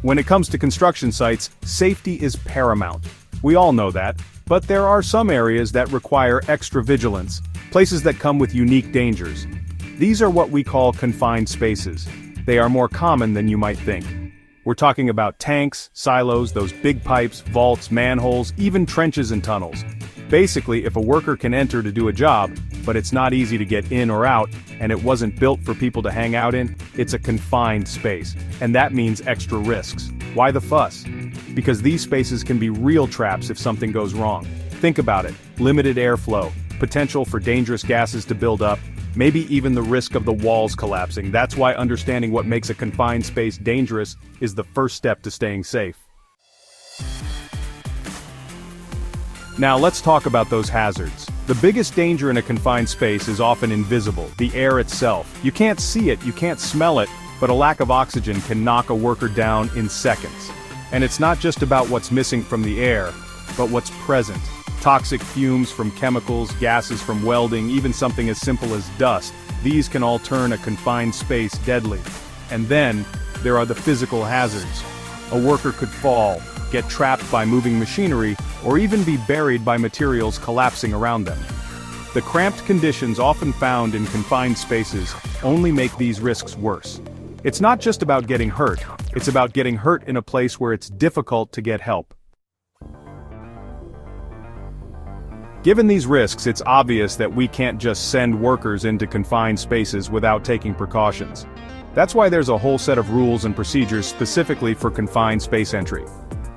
When it comes to construction sites, safety is paramount. We all know that, but there are some areas that require extra vigilance, places that come with unique dangers. These are what we call confined spaces. They are more common than you might think. We're talking about tanks, silos, those big pipes, vaults, manholes, even trenches and tunnels. Basically, if a worker can enter to do a job, but it's not easy to get in or out, and it wasn't built for people to hang out in, it's a confined space. And that means extra risks. Why the fuss? Because these spaces can be real traps if something goes wrong. Think about it: limited airflow, potential for dangerous gases to build up, maybe even the risk of the walls collapsing. That's why understanding what makes a confined space dangerous is the first step to staying safe. Now let's talk about those hazards. The biggest danger in a confined space is often invisible, the air itself. You can't see it, you can't smell it, but a lack of oxygen can knock a worker down in seconds. And it's not just about what's missing from the air, but what's present. Toxic fumes from chemicals, gases from welding, even something as simple as dust. These can all turn a confined space deadly. And then, there are the physical hazards. A worker could fall, get trapped by moving machinery, or even be buried by materials collapsing around them. The cramped conditions often found in confined spaces only make these risks worse. It's not just about getting hurt, it's about getting hurt in a place where it's difficult to get help. Given these risks, it's obvious that we can't just send workers into confined spaces without taking precautions. That's why there's a whole set of rules and procedures specifically for confined space entry.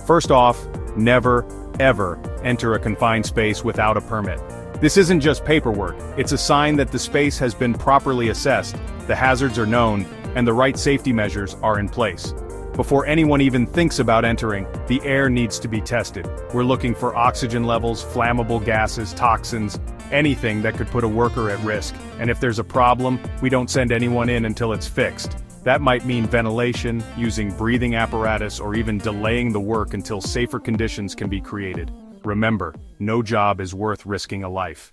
First off, never, ever enter a confined space without a permit. This isn't just paperwork, it's a sign that the space has been properly assessed, the hazards are known, and the right safety measures are in place. Before anyone even thinks about entering, the air needs to be tested. We're looking for oxygen levels, flammable gases, toxins, anything that could put a worker at risk. And if there's a problem, we don't send anyone in until it's fixed. That might mean ventilation, using breathing apparatus, or even delaying the work until safer conditions can be created. Remember, no job is worth risking a life.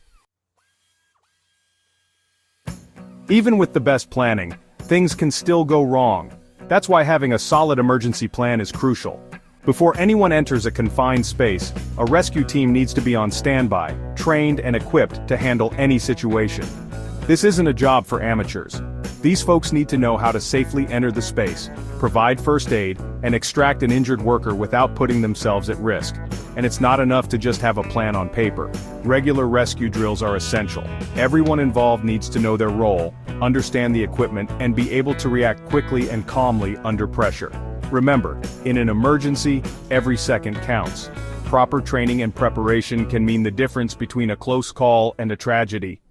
Even with the best planning, things can still go wrong. That's why having a solid emergency plan is crucial. Before anyone enters a confined space, a rescue team needs to be on standby, trained and equipped to handle any situation. This isn't a job for amateurs. These folks need to know how to safely enter the space, provide first aid, and extract an injured worker without putting themselves at risk. And it's not enough to just have a plan on paper. Regular rescue drills are essential. Everyone involved needs to know their role, understand the equipment, and be able to react quickly and calmly under pressure. Remember, in an emergency, every second counts. Proper training and preparation can mean the difference between a close call and a tragedy.